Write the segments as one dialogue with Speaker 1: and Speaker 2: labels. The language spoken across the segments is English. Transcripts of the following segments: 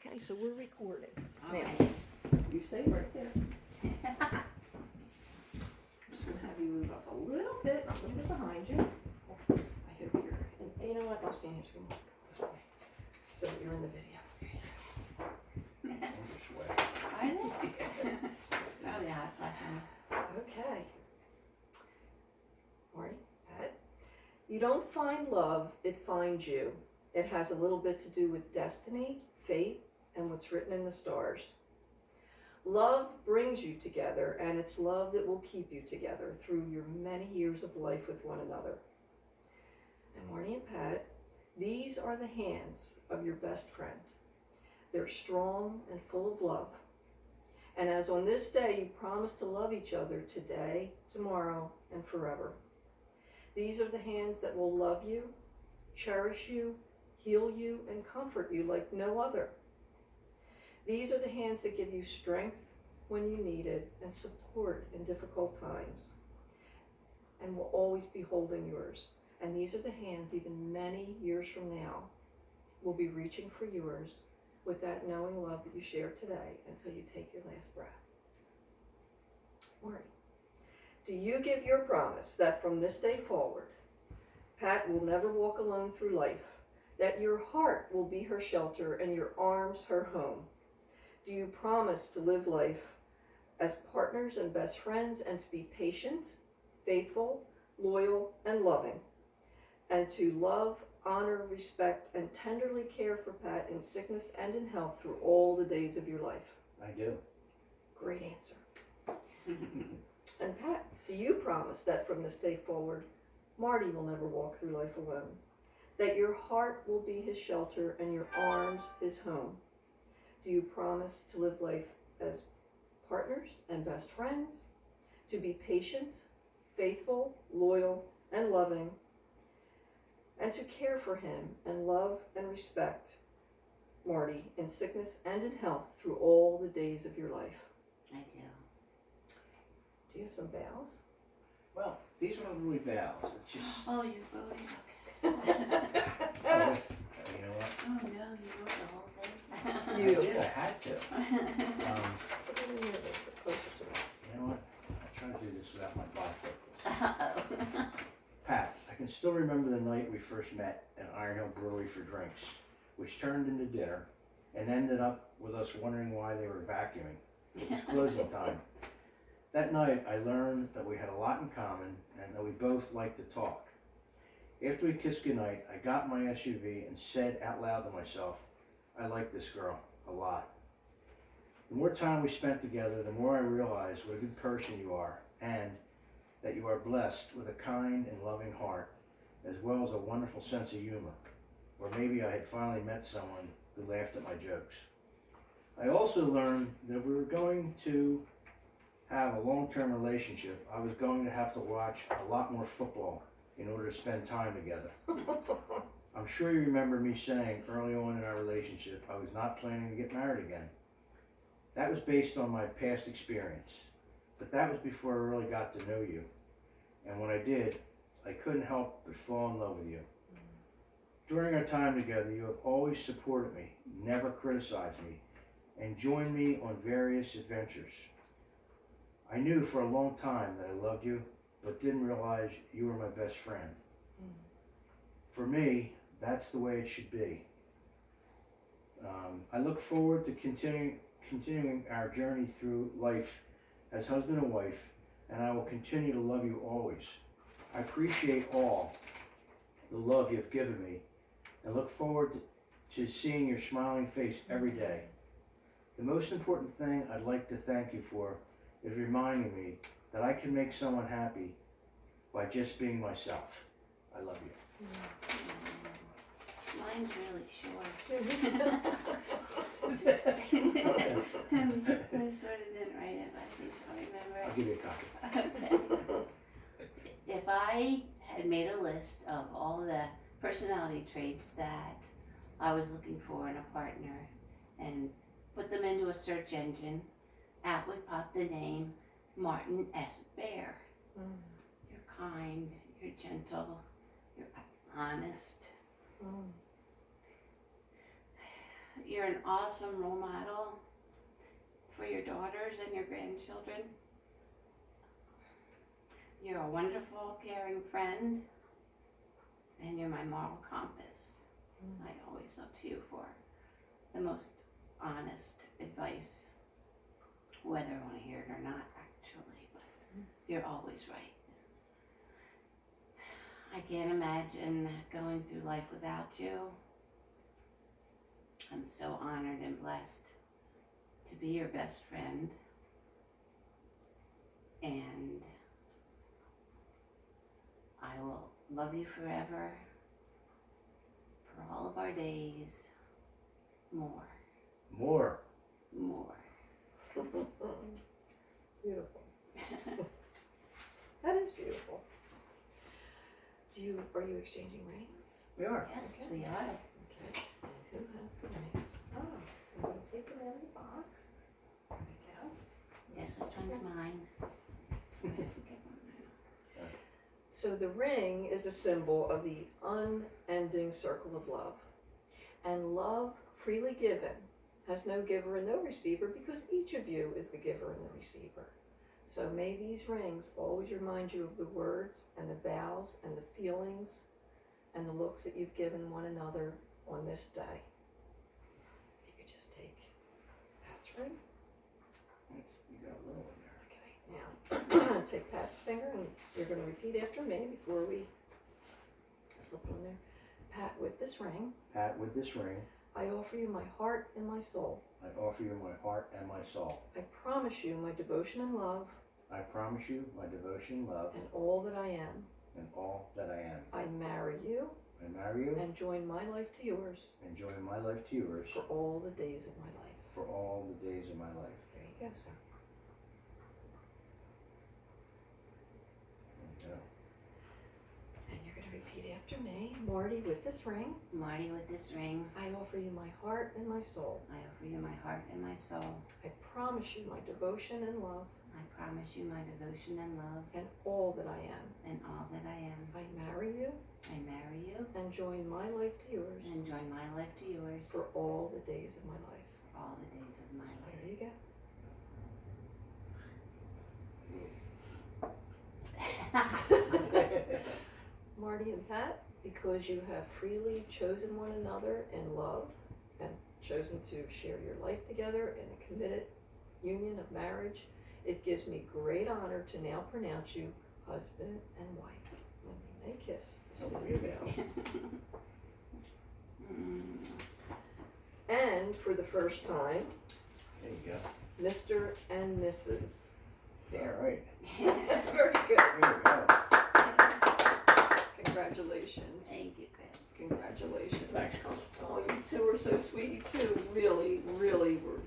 Speaker 1: Okay, so we're recording.
Speaker 2: All
Speaker 1: Now,
Speaker 2: right.
Speaker 1: you stay right there. I'm just gonna have you move up a little bit behind you. I hope you're, and you know what, I'll stand here so so that you're in the video.
Speaker 2: Are they? Oh yeah, flashing.
Speaker 1: Okay. Marty, Pat, you don't find love, it finds you. It has a little bit to do with destiny, fate, and what's written in the stars. Love brings you together, and it's love that will keep you together through your many years of life with one another. And Marty and Pat, these are the hands of your best friend. They're strong and full of love. And as on this day you promise to love each other today, tomorrow, and forever. These are the hands that will love you, cherish you, heal you, and comfort you like no other. These are the hands that give you strength when you need it and support in difficult times, and will always be holding yours. And these are the hands, even many years from now, will be reaching for yours with that knowing love that you share today until you take your last breath. Marty, do you give your promise that from this day forward, Pat will never walk alone through life, that your heart will be her shelter and your arms her home? Do you promise to live life as partners and best friends, and to be patient, faithful, loyal, and loving, and to love, honor, respect, and tenderly care for Pat in sickness and in health through all the days of your life?
Speaker 3: I do.
Speaker 1: Great answer. And Pat, do you promise that from this day forward, Marty will never walk through life alone, that your heart will be his shelter and your arms his home? Do you promise to live life as partners and best friends, to be patient, faithful, loyal, and loving, and to care for him and love and respect Marty in sickness and in health through all the days of your life?
Speaker 2: I do.
Speaker 1: Do you have some vows?
Speaker 3: Well, these aren't really vows. It's just.
Speaker 2: Oh, you're voting? Okay.
Speaker 3: You know what?
Speaker 2: Oh no, you wrote the whole thing?
Speaker 3: I
Speaker 1: Beautiful.
Speaker 3: did. I had to.
Speaker 1: Put it in here a little bit closer to me.
Speaker 3: You know what? I try to do this without my bifocals. Pat, I can still remember the night we first met at Iron Hill Brewery for drinks, which turned into dinner and ended up with us wondering why they were vacuuming. It was closing time. That night, I learned that we had a lot in common and that we both liked to talk. After we kissed goodnight, I got in my SUV and said out loud to myself, I like this girl a lot. The more time we spent together, the more I realized what a good person you are, and that you are blessed with a kind and loving heart, as well as a wonderful sense of humor. Or maybe I had finally met someone who laughed at my jokes. I also learned that if we were going to have a long-term relationship, I was going to have to watch a lot more football in order to spend time together. I'm sure you remember me saying early on in our relationship I was not planning to get married again. That was based on my past experience, but that was before I really got to know you. And when I did, I couldn't help but fall in love with you. During our time together, you have always supported me, never criticized me, and joined me on various adventures. I knew for a long time that I loved you, but didn't realize you were my best friend. For me, that's the way it should be. I look forward to continuing our journey through life as husband and wife, and I will continue to love you always. I appreciate all the love you've given me and look forward to seeing your smiling face every day. The most important thing I'd like to thank you for is reminding me that I can make someone happy by just being myself. I love you.
Speaker 2: Mine's really short. I sort of didn't write it, but I think I remember
Speaker 3: I'll
Speaker 2: it.
Speaker 3: give you a copy.
Speaker 2: Okay. If I had made a list of all the personality traits that I was looking for in a partner and put them into a search engine, out would pop the name Martin S. Bear. You're kind, you're gentle, you're honest. you're an awesome role model for your daughters and your grandchildren. You're a wonderful, caring friend, and you're my moral compass. I always look to you for the most honest advice, whether I want to hear it or not, actually, but you're always right. I can't imagine going through life without you. I'm so honored and blessed to be your best friend, and I will love you forever, for all of our days, more.
Speaker 1: Beautiful. That is beautiful. Are you exchanging rings?
Speaker 3: We are.
Speaker 2: Yes,
Speaker 1: Okay.
Speaker 2: we are.
Speaker 1: Okay. And who has the rings? Oh, I'm going to take them out of the box. There we go.
Speaker 2: Yes, which one's mine? That's a good one.
Speaker 1: So the ring is a symbol of the unending circle of love. And love freely given has no giver and no receiver, because each of you is the giver and the receiver. So may these rings always remind you of the words and the vows and the feelings and the looks that you've given one another on this day. If you could just take Pat's ring.
Speaker 3: You got a little in there.
Speaker 1: Okay, now take Pat's finger and you're going to repeat after me before we slip on there. Pat, with this ring,
Speaker 3: Pat, with this ring,
Speaker 1: I offer you my heart and my soul.
Speaker 3: I offer you my heart and my soul.
Speaker 1: I promise you my devotion and love
Speaker 3: I promise you my devotion, love,
Speaker 1: and all that I am.
Speaker 3: and all that I am.
Speaker 1: I marry you
Speaker 3: I marry you
Speaker 1: and join my life to yours
Speaker 3: and join my life to yours
Speaker 1: for all the days of my life.
Speaker 3: for all the days of my life.
Speaker 1: There you go, sir.
Speaker 3: There you go.
Speaker 1: And you're going to repeat after me. Marty, with this ring,
Speaker 2: Marty, with this ring,
Speaker 1: I offer you my heart and my soul.
Speaker 2: I offer you my heart and my soul.
Speaker 1: I promise you my devotion and love
Speaker 2: I promise you my devotion and love
Speaker 1: and all that I am.
Speaker 2: and all that I am.
Speaker 1: I marry you
Speaker 2: I marry you
Speaker 1: and join my life to yours
Speaker 2: and join my life to yours
Speaker 1: for all the days of my life.
Speaker 2: for all the days of my life.
Speaker 1: There you go. Marty and Pat, because you have freely chosen one another in love and chosen to share your life together in a committed union of marriage, it gives me great honor to now pronounce you husband and wife. And you may kiss the silver bells. And for the first time,
Speaker 3: There you go.
Speaker 1: Mr. and Mrs.
Speaker 3: All right.
Speaker 1: Very good.
Speaker 3: There you go.
Speaker 1: Congratulations.
Speaker 2: Thank you, Chris.
Speaker 1: Congratulations.
Speaker 3: Thanks.
Speaker 1: Oh, you two are so sweet. You two really, really were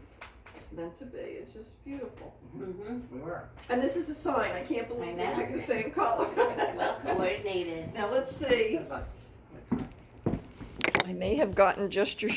Speaker 1: meant to be. It's just beautiful.
Speaker 2: Mm-hmm.
Speaker 3: We were.
Speaker 1: And this is a sign. I can't believe we
Speaker 2: I know.
Speaker 1: picked the same color.
Speaker 2: Well coordinated.
Speaker 1: Now let's see. I may have gotten just your shoe.